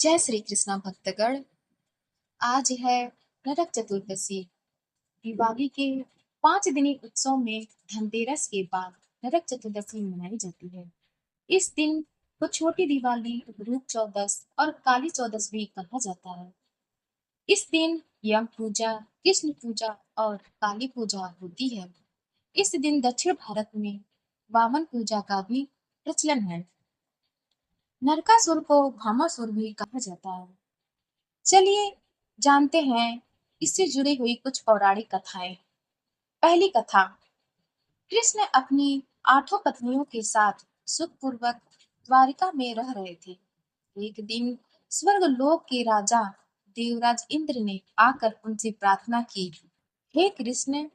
जय श्री कृष्णा भक्तगण। आज है नरक चतुर्दशी। दिवाली के 5 दिनी उत्सव में धनतेरस के बाद नरक चतुर्दशी मनाई जाती है। इस दिन को छोटी दिवाली, रूप चौदस और काली चौदस भी कहा जाता है। इस दिन यम पूजा, कृष्ण पूजा और काली पूजा होती है। इस दिन दक्षिण भारत में वामन पूजा का भी प्रचलन है। नरकासुर को भामासुर भी कहा जाता है। चलिए जानते हैं इससे जुड़ी हुई कुछ पौराणिक कथाएं। पहली कथा। कृष्ण अपनी 8 पत्नियों के साथ सुखपूर्वक द्वारिका में रह रहे थे। एक दिन स्वर्ग लोक के राजा देवराज इंद्र ने आकर उनसे प्रार्थना की, हे कृष्ण,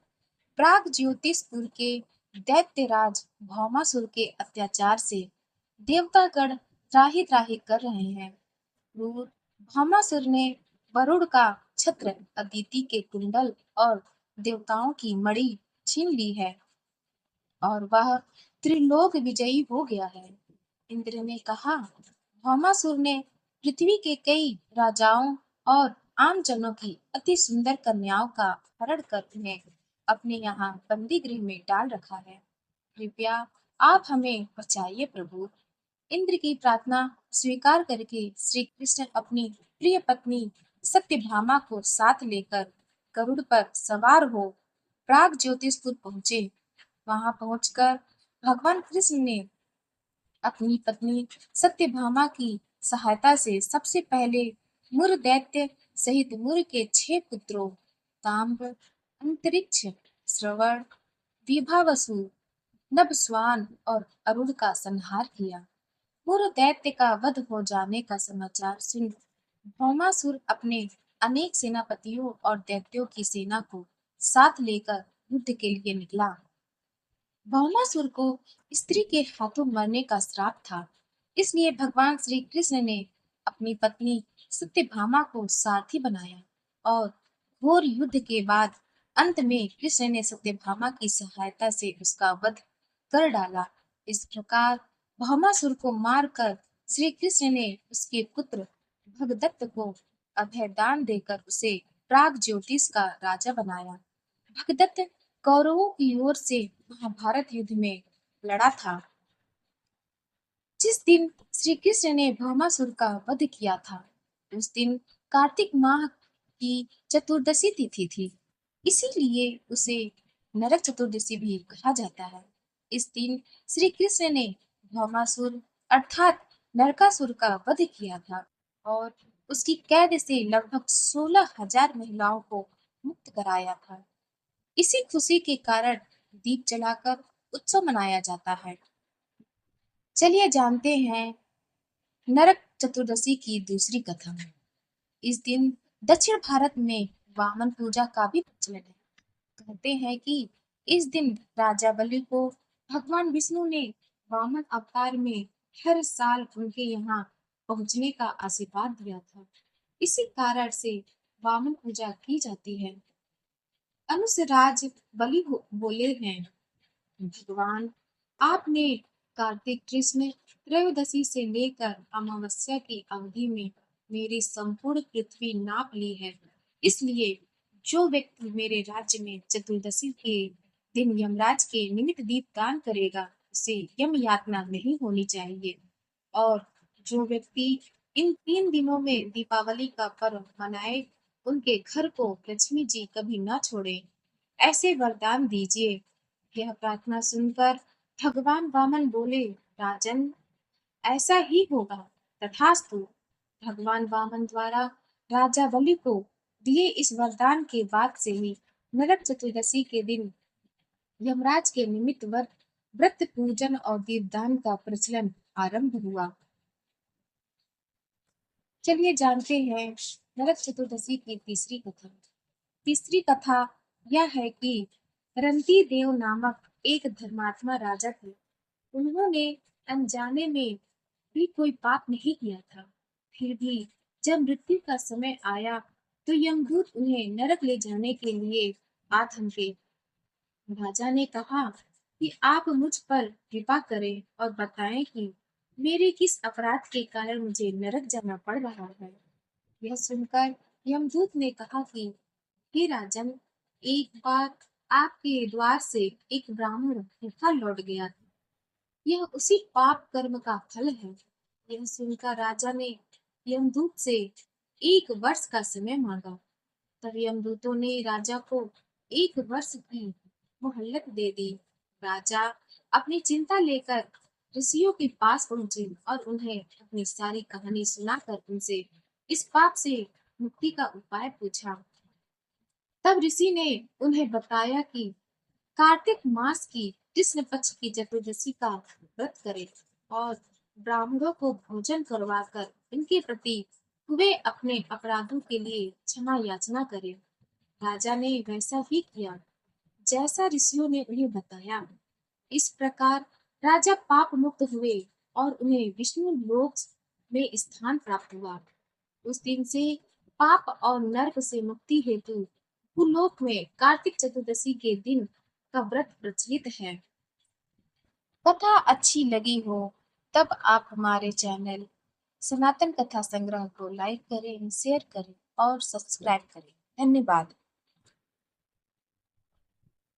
प्राग ज्योतिषपुर के दैत्यराज भौमासुर के अत्याचार से देवतागण त्राहि त्राहि कर रहे हैं। क्रूर भौमासुर ने वरुण का छत्र, अदिति के कुंडल और देवताओं की मणि छीन ली है और वह त्रिलोक विजयी हो गया है। इंद्र ने कहा, भौमासुर ने पृथ्वी के कई राजाओं और आम जनों की अति सुंदर कन्याओं का हरण कर उन्हें अपने यहाँ बंदी गृह में डाल रखा है। कृपया आप हमें बचाइए प्रभु। इंद्र की प्रार्थना स्वीकार करके श्री कृष्ण अपनी प्रिय पत्नी सत्यभामा को साथ लेकर गरुड़ पर सवार हो प्राग ज्योतिषपुर पहुंचे। वहां पहुंचकर भगवान कृष्ण ने अपनी पत्नी सत्यभामा की सहायता से सबसे पहले मुर दैत्य सहित मुर के 6 पुत्रों ताम्र, अंतरिक्ष, श्रवण, विभावसु, नभस्वान और अरुण का संहार किया। पूर्व दैत्य का वध हो जाने का समाचार सुन भौमासुर अपने अनेक सेनापतियों और दैत्यों की सेना को साथ लेकर युद्ध के लिए निकला। भौमासुर को स्त्री के हाथों मरने का श्राप था, इसलिए भगवान श्री कृष्ण ने अपनी पत्नी सत्यभामा को सारथी बनाया और घोर युद्ध के बाद अंत में कृष्ण ने सत्यभामा की सहायता से उसका वध कर डाला। इस प्रकार भौमासुर को मारकर श्री कृष्ण ने उसके पुत्र भगदत्त को अभय दान देकर उसे प्राग ज्योतिष का राजा बनाया। भगदत्त कौरवों की ओर से महाभारत युद्ध में लड़ा था। जिस दिन श्री कृष्ण ने भौमासुर का वध किया था, उस दिन कार्तिक माह की चतुर्दशी तिथि थी। इसीलिए उसे नरक चतुर्दशी भी कहा जाता है। इस दिन श्री कृष्ण ने भौमासुर अर्थात नरकासुर का वध किया था और उसकी कैद से लगभग 16,000 महिलाओं को मुक्त कराया था। इसी खुशी के कारण दीप जलाकर उत्सव मनाया जाता है। चलिए जानते हैं नरक चतुर्दशी की दूसरी कथा। इस दिन दक्षिण भारत में वामन पूजा का भी प्रचलन है। कहते हैं कि इस दिन राजा बलि को भगवान विष्णु ने वामन अवतार में हर साल उनके यहाँ पहुँचने का आशीर्वाद दिया था। इसी कारण से वामन पूजा की जाती है। अनुसराज बलि बोले हैं, भगवान, आपने कार्तिक कृष्ण त्रयोदशी से लेकर अमावस्या की अवधि में मेरी संपूर्ण पृथ्वी नाप ली है। इसलिए जो व्यक्ति मेरे राज्य में चतुर्दशी के दिन यमराज के निमित्त दीप दान करेगा, उसे यम यातना नहीं होनी चाहिए। और जो व्यक्ति इन 3 दिनों में दीपावली का पर्व मनाए, उनके घर को लक्ष्मी जी कभी न छोड़े, ऐसे वरदान दीजिए। यह प्रार्थना सुनकर भगवान वामन बोले, राजन, ऐसा ही होगा, तथास्तु। भगवान वामन द्वारा राजा बलि को दिए इस वरदान के बाद से ही नरक चतुर्दशी के दिन यमराज के निमित्त व्रत पूजन और दीपदान का प्रचलन आरंभ हुआ। चलिए जानते हैं नरक चतुर्दशी की तीसरी कथा। तीसरी कथा यह है कि रंती देव नामक एक धर्मात्मा राजा थे। उन्होंने अनजाने में भी कोई पाप नहीं किया था। फिर भी जब मृत्यु का समय आया तो यमदूत उन्हें नरक ले जाने के लिए आ थमके। राजा ने कहा कि आप मुझ पर कृपा करें और बताएं कि मेरे किस अपराध के कारण मुझे नरक जाना पड़ रहा है? यह सुनकर यमदूत ने कहा कि हे राजन, एक बार आपके द्वार से एक ब्राह्मण भूखा लौट गया था। यह उसी पाप कर्म का फल है। यह सुनकर राजा ने यमदूत से 1 वर्ष का समय मांगा। तब यमदूतों ने राजा को 1 वर्ष की मोहलत दे दी। राजा अपनी चिंता लेकर ऋषियों के पास पहुंचे और उन्हें अपनी सारी कहानी सुनाकर उनसे इस पाप से मुक्ति का उपाय पूछा। तब ऋषि ने उन्हें बताया कि कार्तिक मास की कृष्ण पक्ष की चतुर्दशी का व्रत करें और ब्राह्मणों को भोजन करवाकर इनके प्रति वे अपने अपराधों के लिए क्षमा याचना करें। राजा ने वैसा ही किया जैसा ऋषियों ने उन्हें बताया। इस प्रकार राजा पाप मुक्त हुए और उन्हें विष्णु लोक में स्थान प्राप्त हुआ। उस दिन से पाप और नरक से मुक्ति हेतु भूलोक में कार्तिक चतुर्दशी के दिन का व्रत प्रचलित है। कथा अच्छी लगी हो तब आप हमारे चैनल सनातन कथा संग्रह को लाइक करें, शेयर करें और सब्सक्राइब करें। धन्यवाद।